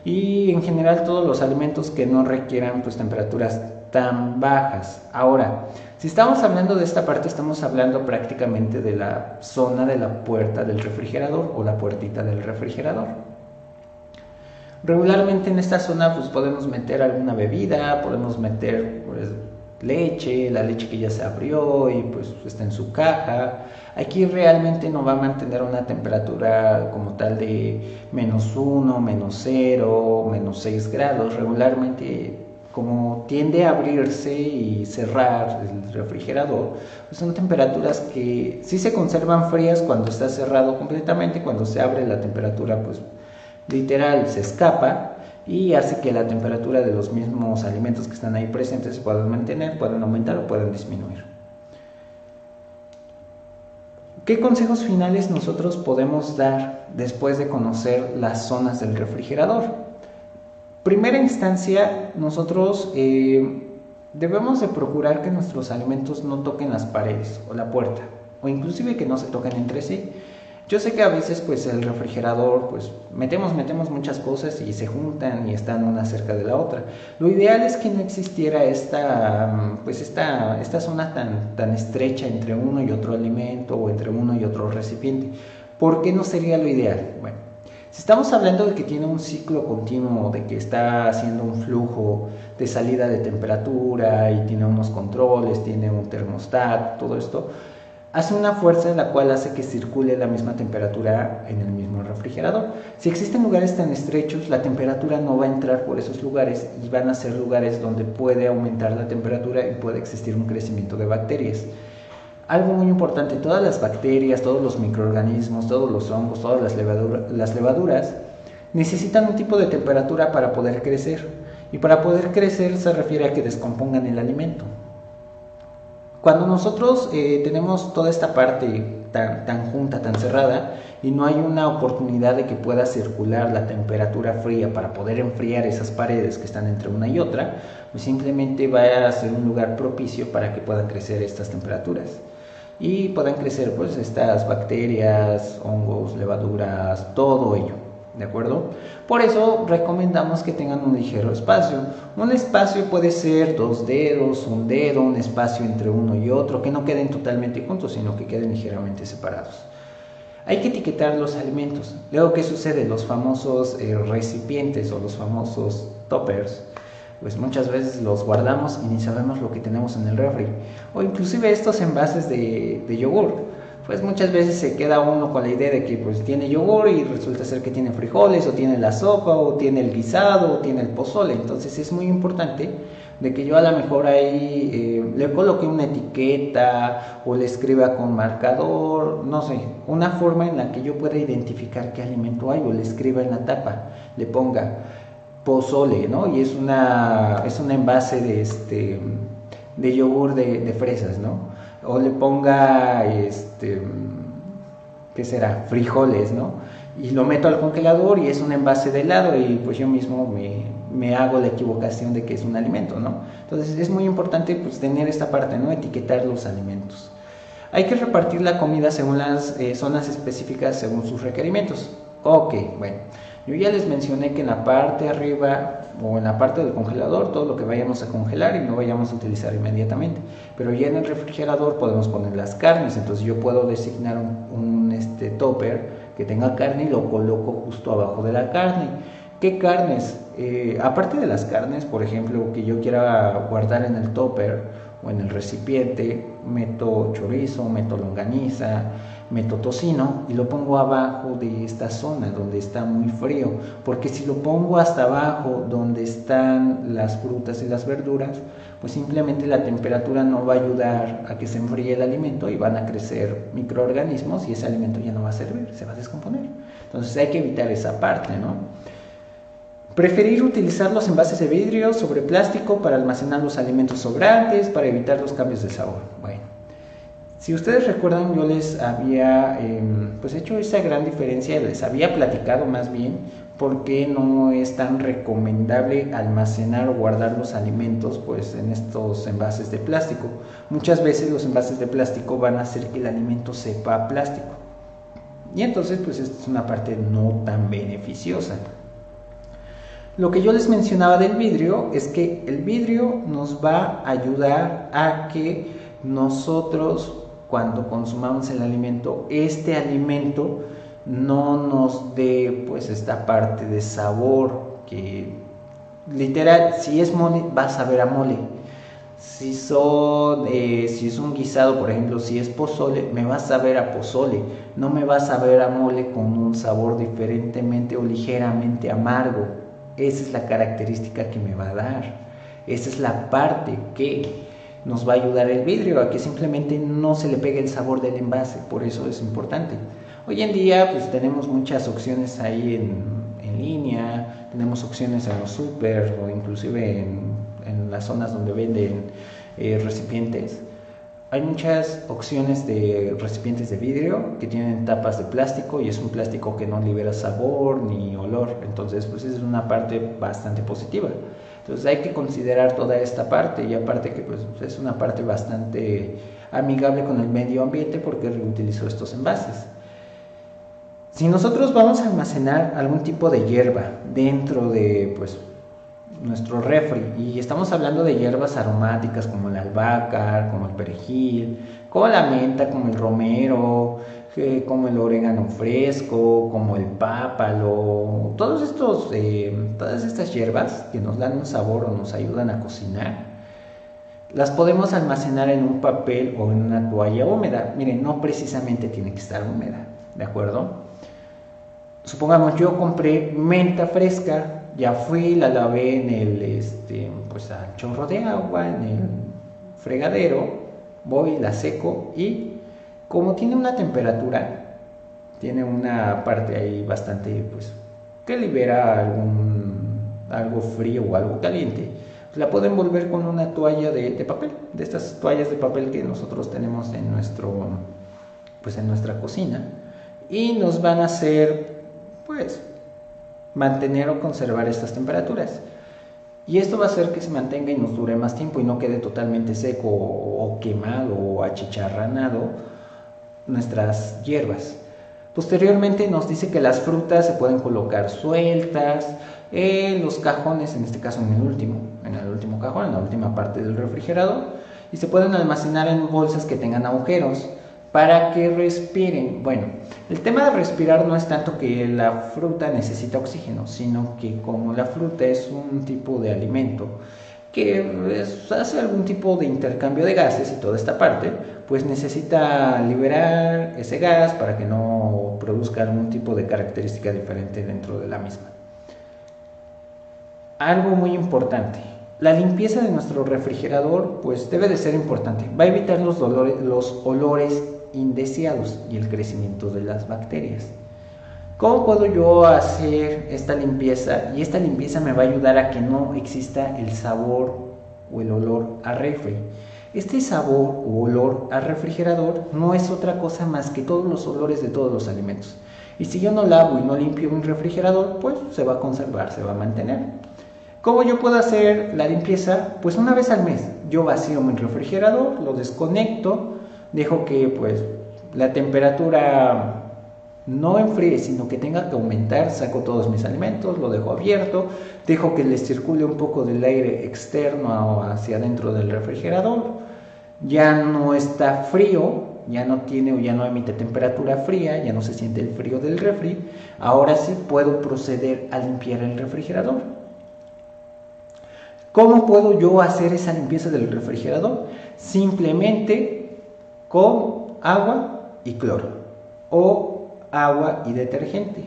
y en general todos los alimentos que no requieran pues temperaturas tan bajas. Ahora, si estamos hablando de esta parte, estamos hablando prácticamente de la zona de la puerta del refrigerador o la puertita del refrigerador. Regularmente en esta zona pues podemos meter alguna bebida, podemos meter pues, leche, la leche que ya se abrió y pues está en su caja. Aquí realmente no va a mantener una temperatura como tal de menos 1, menos 0, menos 6 grados. Regularmente como tiende a abrirse y cerrar el refrigerador, pues son temperaturas que sí se conservan frías cuando está cerrado completamente, cuando se abre la temperatura pues literal se escapa y hace que la temperatura de los mismos alimentos que están ahí presentes se puedan mantener, puedan aumentar o puedan disminuir. ¿Qué consejos finales nosotros podemos dar después de conocer las zonas del refrigerador? Primera instancia, nosotros debemos de procurar que nuestros alimentos no toquen las paredes o la puerta, o inclusive que no se toquen entre sí. Yo sé que a veces pues el refrigerador, pues metemos muchas cosas y se juntan y están una cerca de la otra. Lo ideal es que no existiera esta zona tan estrecha entre uno y otro alimento o entre uno y otro recipiente. ¿Por qué no sería lo ideal? Bueno, Si estamos hablando de que tiene un ciclo continuo, de que está haciendo un flujo de salida de temperatura y tiene unos controles, tiene un termostato, todo esto, hace una fuerza en la cual hace que circule la misma temperatura en el mismo refrigerador. Si existen lugares tan estrechos, la temperatura no va a entrar por esos lugares y van a ser lugares donde puede aumentar la temperatura y puede existir un crecimiento de bacterias. Algo muy importante, todas las bacterias, todos los microorganismos, todos los hongos, todas las levaduras necesitan un tipo de temperatura para poder crecer. Y para poder crecer se refiere a que descompongan el alimento. Cuando nosotros tenemos toda esta parte tan junta, tan cerrada, y no hay una oportunidad de que pueda circular la temperatura fría para poder enfriar esas paredes que están entre una y otra, pues simplemente va a ser un lugar propicio para que puedan crecer estas temperaturas. Y puedan crecer pues estas bacterias, hongos, levaduras, todo ello, ¿de acuerdo? Por eso recomendamos que tengan un ligero espacio. Un espacio puede ser 2 dedos, 1 dedo, un espacio entre uno y otro, que no queden totalmente juntos, sino que queden ligeramente separados. Hay que etiquetar los alimentos. Luego, ¿qué sucede? Los famosos recipientes o los famosos toppers, pues muchas veces los guardamos y ni sabemos lo que tenemos en el refri. O inclusive estos envases de yogur, pues muchas veces se queda uno con la idea de que pues tiene yogur y resulta ser que tiene frijoles, o tiene la sopa, o tiene el guisado, o tiene el pozole. Entonces es muy importante de que yo a lo mejor ahí le coloque una etiqueta o le escriba con marcador, no sé, una forma en la que yo pueda identificar qué alimento hay, o le escriba en la tapa, le ponga pozole, ¿no? Y es un envase de yogur de fresas, ¿no? O le ponga ¿qué será? Frijoles, ¿no? Y lo meto al congelador y es un envase de helado, y pues yo mismo me hago la equivocación de que es un alimento, ¿no? Entonces es muy importante pues tener esta parte, ¿no? Etiquetar los alimentos. Hay que repartir la comida según las zonas específicas, según sus requerimientos. Ok, bueno. Yo ya les mencioné que en la parte de arriba o en la parte del congelador, todo lo que vayamos a congelar y no vayamos a utilizar inmediatamente. Pero ya en el refrigerador podemos poner las carnes. Entonces yo puedo designar un topper que tenga carne y lo coloco justo abajo de la carne. ¿Qué carnes? Aparte de las carnes, por ejemplo, que yo quiera guardar en el topper o en el recipiente, meto chorizo, meto longaniza, meto tocino y lo pongo abajo de esta zona donde está muy frío, porque si lo pongo hasta abajo donde están las frutas y las verduras, pues simplemente la temperatura no va a ayudar a que se enfríe el alimento y van a crecer microorganismos y ese alimento ya no va a servir, se va a descomponer. Entonces hay que evitar esa parte, ¿no? Preferir utilizar los envases de vidrio sobre plástico para almacenar los alimentos sobrantes, para evitar los cambios de sabor. Bueno, si ustedes recuerdan, yo les había pues hecho esa gran diferencia, les había platicado más bien por qué no es tan recomendable almacenar o guardar los alimentos pues en estos envases de plástico. Muchas veces los envases de plástico van a hacer que el alimento sepa a plástico. Y entonces pues esta es una parte no tan beneficiosa. Lo que yo les mencionaba del vidrio es que el vidrio nos va a ayudar a que nosotros, cuando consumamos el alimento, este alimento no nos dé pues esta parte de sabor que literal, si es mole, va a saber a mole. Si es un guisado, por ejemplo, si es pozole, me va a saber a pozole, no me va a saber a mole con un sabor diferentemente o ligeramente amargo. Esa es la característica que me va a dar. Esa es la parte que nos va a ayudar el vidrio, a que simplemente no se le pegue el sabor del envase. Por eso es importante. Hoy en día pues tenemos muchas opciones ahí en línea, tenemos opciones en los súper o inclusive en las zonas donde venden recipientes. Hay muchas opciones de recipientes de vidrio que tienen tapas de plástico y es un plástico que no libera sabor ni olor, entonces pues es una parte bastante positiva. Entonces hay que considerar toda esta parte, y aparte que pues es una parte bastante amigable con el medio ambiente porque reutilizó estos envases. Si nosotros vamos a almacenar algún tipo de hierba dentro de pues nuestro refri, y estamos hablando de hierbas aromáticas como la albahaca, como el perejil, como la menta, como el romero, como el orégano fresco, como el pápalo, todas estas hierbas que nos dan un sabor o nos ayudan a cocinar, las podemos almacenar en un papel o en una toalla húmeda. Miren, no precisamente tiene que estar húmeda, ¿de acuerdo? Supongamos yo compré menta fresca, ya fui, la lavé en el pues al chorro de agua, en el fregadero, voy, la seco y como tiene una temperatura, tiene una parte ahí bastante, pues, que libera algo frío o algo caliente, pues la puedo envolver con una toalla de papel, de estas toallas de papel que nosotros tenemos en nuestra cocina, y nos van a hacer, pues, mantener o conservar estas temperaturas. Y esto va a hacer que se mantenga y nos dure más tiempo y no quede totalmente seco o quemado o achicharranado nuestras hierbas. Posteriormente nos dice que las frutas se pueden colocar sueltas en los cajones, en este caso en el último cajón, en la última parte del refrigerador, y se pueden almacenar en bolsas que tengan agujeros para que respiren. Bueno, el tema de respirar no es tanto que la fruta necesita oxígeno, sino que como la fruta es un tipo de alimento que hace algún tipo de intercambio de gases y toda esta parte, pues necesita liberar ese gas para que no produzca algún tipo de característica diferente dentro de la misma. Algo muy importante, la limpieza de nuestro refrigerador pues debe de ser importante, va a evitar los olores indeseados y el crecimiento de las bacterias. ¿Cómo puedo yo hacer esta limpieza? Y esta limpieza me va a ayudar a que no exista el sabor o el olor a refri. Este sabor o olor al refrigerador no es otra cosa más que todos los olores de todos los alimentos. Y si yo no lavo y no limpio mi refrigerador, pues se va a conservar, se va a mantener. ¿Cómo yo puedo hacer la limpieza? Pues una vez al mes. Yo vacío mi refrigerador, lo desconecto, dejo que pues la temperatura no enfríe, sino que tenga que aumentar, saco todos mis alimentos, lo dejo abierto, dejo que les circule un poco del aire externo hacia adentro del refrigerador, ya no está frío, ya no tiene o ya no emite temperatura fría, ya no se siente el frío del refri, ahora sí puedo proceder a limpiar el refrigerador. ¿Cómo puedo yo hacer esa limpieza del refrigerador? Simplemente con agua y cloro o agua y detergente.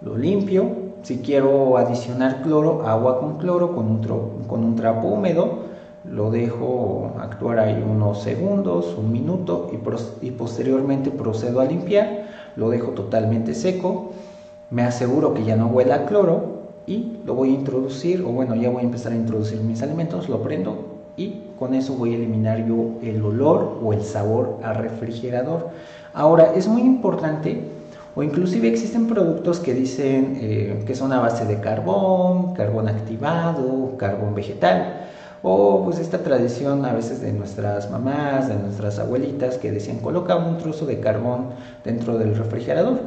Lo limpio, si quiero adicionar cloro, agua con cloro con un trapo húmedo, lo dejo actuar ahí unos segundos, un minuto y posteriormente procedo a limpiar, lo dejo totalmente seco, me aseguro que ya no huela a cloro y lo voy a introducir, o bueno, ya voy a empezar a introducir mis alimentos, lo prendo y con eso voy a eliminar yo el olor o el sabor al refrigerador. Ahora, es muy importante, o inclusive existen productos que dicen que son a base de carbón activado, carbón vegetal, o pues esta tradición a veces de nuestras mamás, de nuestras abuelitas que decían coloca un trozo de carbón dentro del refrigerador.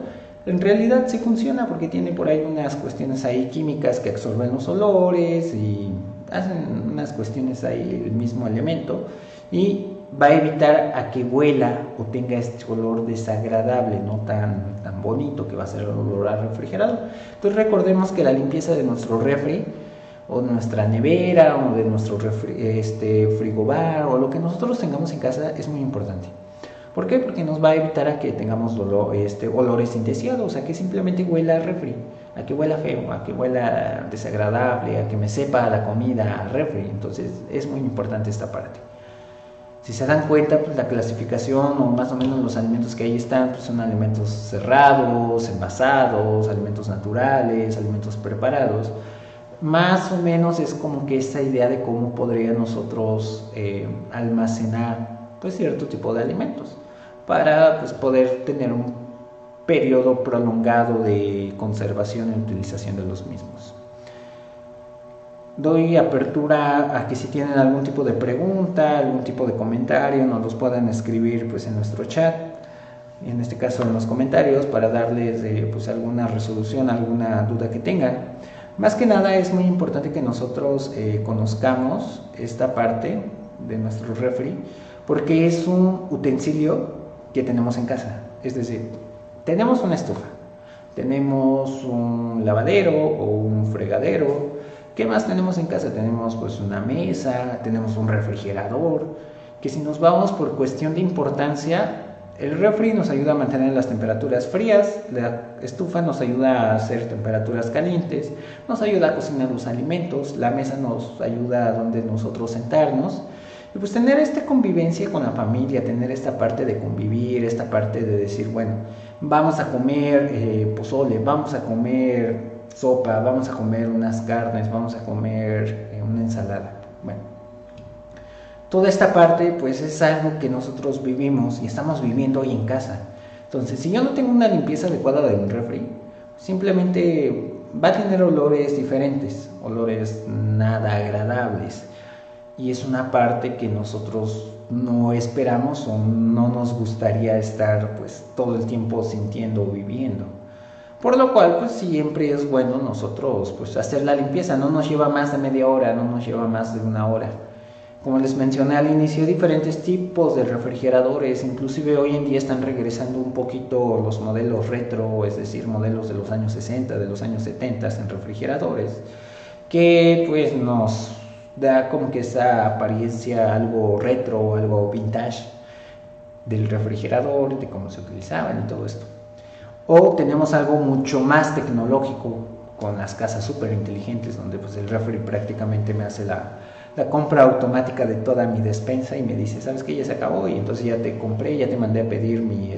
En realidad sí funciona porque tiene por ahí unas cuestiones ahí químicas que absorben los olores y hacen unas cuestiones ahí el mismo elemento y va a evitar a que huela o tenga este olor desagradable, no tan bonito que va a ser el olor al refrigerador. Entonces recordemos que la limpieza de nuestro refri o nuestra nevera o de nuestro frigobar o lo que nosotros tengamos en casa es muy importante. ¿Por qué? Porque nos va a evitar a que tengamos olores indeseados, a que simplemente huela a refri, a que huela feo, a que huela desagradable, a que me sepa la comida a refri. Entonces es muy importante esta parte. Si se dan cuenta, pues la clasificación o más o menos los alimentos que ahí están pues son alimentos cerrados, envasados, alimentos naturales, alimentos preparados. Más o menos es como que esa idea de cómo podría nosotros almacenar pues cierto tipo de alimentos para pues poder tener un periodo prolongado de conservación y utilización de los mismos. Doy apertura a que si tienen algún tipo de pregunta, algún tipo de comentario, nos los puedan escribir pues en nuestro chat, en este caso en los comentarios, para darles pues alguna resolución, alguna duda que tengan. Más que nada es muy importante que nosotros conozcamos esta parte de nuestro refri, porque es un utensilio que tenemos en casa. Es decir, tenemos una estufa, tenemos un lavadero o un fregadero. ¿Qué más tenemos en casa? Tenemos pues una mesa, tenemos un refrigerador, que si nos vamos por cuestión de importancia, el refri nos ayuda a mantener las temperaturas frías, la estufa nos ayuda a hacer temperaturas calientes, nos ayuda a cocinar los alimentos, la mesa nos ayuda a donde nosotros sentarnos. Y pues tener esta convivencia con la familia, tener esta parte de convivir, esta parte de decir, bueno, vamos a comer pozole, vamos a comer sopa, vamos a comer unas carnes, vamos a comer una ensalada. Bueno, toda esta parte pues es algo que nosotros vivimos y estamos viviendo hoy en casa. Entonces, si yo no tengo una limpieza adecuada de un refri, simplemente va a tener olores diferentes, olores nada agradables. Y es una parte que nosotros no esperamos o no nos gustaría estar pues todo el tiempo sintiendo o viviendo. Por lo cual pues siempre es bueno nosotros pues hacer la limpieza. No nos lleva más de media hora, no nos lleva más de una hora. Como les mencioné al inicio, diferentes tipos de refrigeradores, inclusive hoy en día están regresando un poquito los modelos retro, es decir, modelos de los años 60, de los años 70 en refrigeradores, que pues nos da como que esa apariencia algo retro, algo vintage del refrigerador, de cómo se utilizaban y todo esto. O tenemos algo mucho más tecnológico con las casas súper inteligentes, donde pues el refri prácticamente me hace la compra automática de toda mi despensa y me dice, ¿sabes qué? Ya se acabó y entonces ya te compré, ya te mandé a pedir mi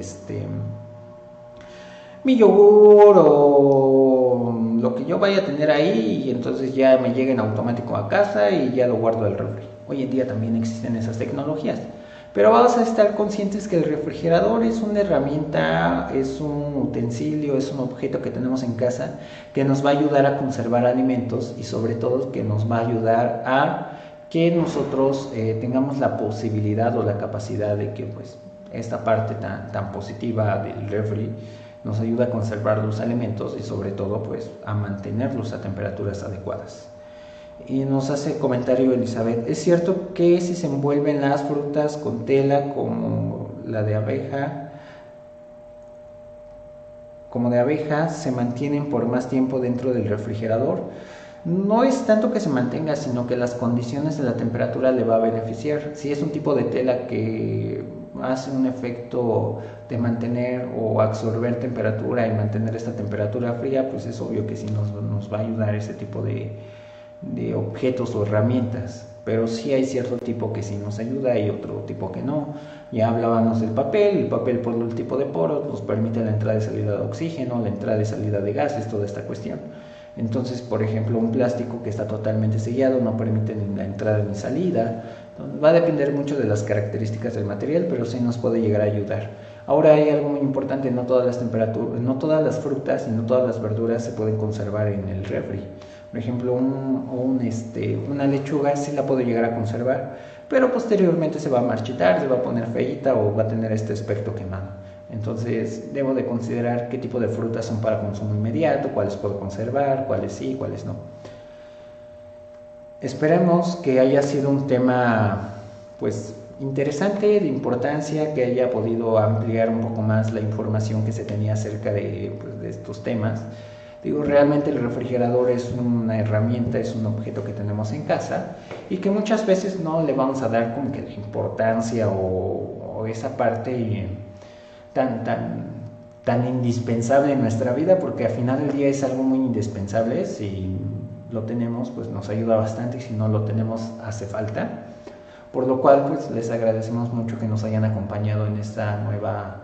yogur o lo que yo vaya a tener ahí y entonces ya me llega en automático a casa y ya lo guardo al refri. Hoy en día también existen esas tecnologías, pero vamos a estar conscientes que el refrigerador es una herramienta, es un utensilio, es un objeto que tenemos en casa que nos va a ayudar a conservar alimentos y sobre todo que nos va a ayudar a que nosotros tengamos la posibilidad o la capacidad de que pues esta parte tan positiva del refri nos ayuda a conservar los alimentos y sobre todo pues a mantenerlos a temperaturas adecuadas. Y nos hace comentario Elizabeth, ¿es cierto que si se envuelven las frutas con tela como la de abeja, se mantienen por más tiempo dentro del refrigerador? No es tanto que se mantenga, sino que las condiciones de la temperatura le va a beneficiar. Si es un tipo de tela que hace un efecto de mantener o absorber temperatura y mantener esta temperatura fría, pues es obvio que sí nos va a ayudar ese tipo de objetos o herramientas. Pero sí hay cierto tipo que sí nos ayuda y otro tipo que no. Ya hablábamos del papel, el papel por el tipo de poros nos permite la entrada y salida de oxígeno, la entrada y salida de gases, toda esta cuestión. Entonces, por ejemplo, un plástico que está totalmente sellado no permite ni la entrada ni salida. Entonces, va a depender mucho de las características del material, pero sí nos puede llegar a ayudar. Ahora hay algo muy importante, no todas las temperaturas, no todas las frutas y no todas las verduras se pueden conservar en el refri. Por ejemplo, una lechuga sí la puedo llegar a conservar, pero posteriormente se va a marchitar, se va a poner feíta o va a tener este aspecto quemado. Entonces debo de considerar qué tipo de frutas son para consumo inmediato, cuáles puedo conservar, cuáles sí, cuáles no. Esperemos que haya sido un tema pues interesante, de importancia, que haya podido ampliar un poco más la información que se tenía acerca de estos temas. Digo, realmente el refrigerador es una herramienta, es un objeto que tenemos en casa y que muchas veces no le vamos a dar como que la importancia o esa parte tan indispensable en nuestra vida, porque al final del día es algo muy indispensable. Si lo tenemos pues nos ayuda bastante y si no lo tenemos hace falta, por lo cual pues les agradecemos mucho que nos hayan acompañado en esta nueva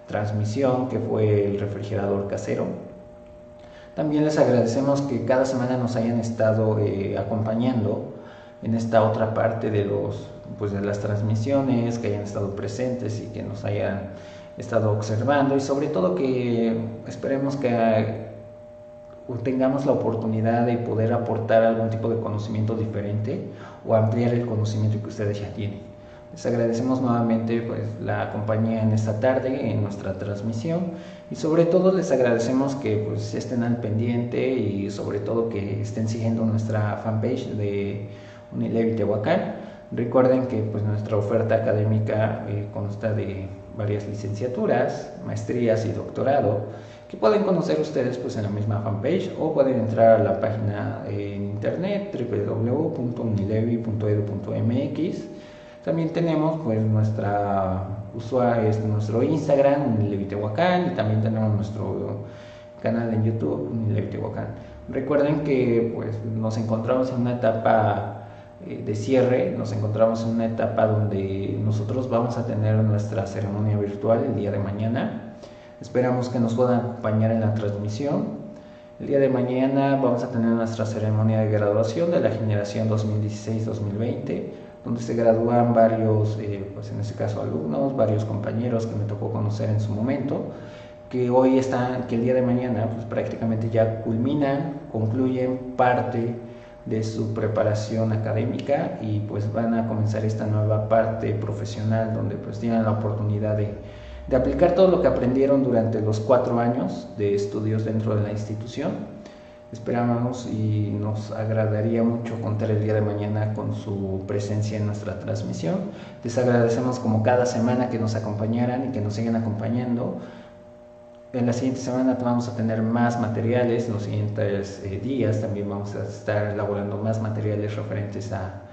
transmisión que fue el refrigerador casero. También les agradecemos que cada semana nos hayan estado acompañando en esta otra parte de las transmisiones, que hayan estado presentes y que nos hayan estado observando y sobre todo que esperemos que tengamos la oportunidad de poder aportar algún tipo de conocimiento diferente o ampliar el conocimiento que ustedes ya tienen. Les agradecemos nuevamente pues, la compañía en esta tarde, en nuestra transmisión, y sobre todo les agradecemos que pues, estén al pendiente y sobre todo que estén siguiendo nuestra fanpage de Unilevi Tehuacán, Recuerden que pues, nuestra oferta académica consta de varias licenciaturas, maestrías y doctorado, que pueden conocer ustedes pues, en la misma fanpage, o pueden entrar a la página en internet www.unilevi.edu.mx. También tenemos pues nuestro Instagram, Unilevi Tehuacán, y también tenemos nuestro canal en YouTube, Unilevi Tehuacán. Recuerden que pues, nos encontramos en una etapa de cierre, nos encontramos en una etapa donde nosotros vamos a tener nuestra ceremonia virtual el día de mañana. Esperamos que nos puedan acompañar en la transmisión. El día de mañana vamos a tener nuestra ceremonia de graduación de la generación 2016-2020, donde se gradúan varios, pues en este caso alumnos, varios compañeros que me tocó conocer en su momento, que el día de mañana pues prácticamente ya concluyen parte de su preparación académica y pues van a comenzar esta nueva parte profesional donde pues tienen la oportunidad de aplicar todo lo que aprendieron durante los 4 años de estudios dentro de la institución. Esperamos y nos agradaría mucho contar el día de mañana con su presencia en nuestra transmisión. Les agradecemos como cada semana que nos acompañaran y que nos sigan acompañando. En la siguiente semana vamos a tener más materiales, en los siguientes días también vamos a estar elaborando más materiales referentes a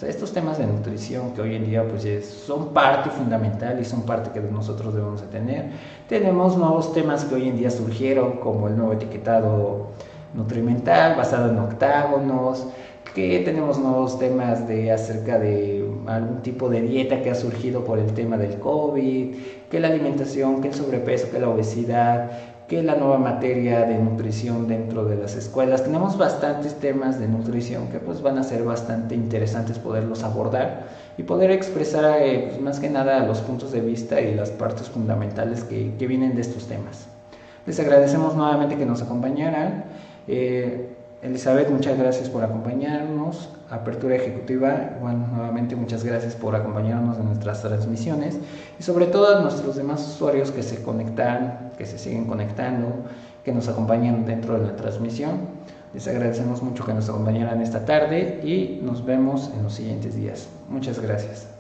estos temas de nutrición que hoy en día pues son parte fundamental y son parte que nosotros debemos de tener. Tenemos nuevos temas que hoy en día surgieron, como el nuevo etiquetado nutrimental basado en octágonos, que tenemos nuevos temas acerca de algún tipo de dieta que ha surgido por el tema del COVID, que la alimentación, que el sobrepeso, que la obesidad, que la nueva materia de nutrición dentro de las escuelas. Tenemos bastantes temas de nutrición que pues van a ser bastante interesantes poderlos abordar y poder expresar pues, más que nada los puntos de vista y las partes fundamentales que vienen de estos temas. Les agradecemos nuevamente que nos acompañaran. Elizabeth, muchas gracias por acompañarnos. Apertura Ejecutiva, bueno, nuevamente muchas gracias por acompañarnos en nuestras transmisiones y sobre todo a nuestros demás usuarios que se conectan, que se siguen conectando, que nos acompañan dentro de la transmisión. Les agradecemos mucho que nos acompañaran esta tarde y nos vemos en los siguientes días. Muchas gracias.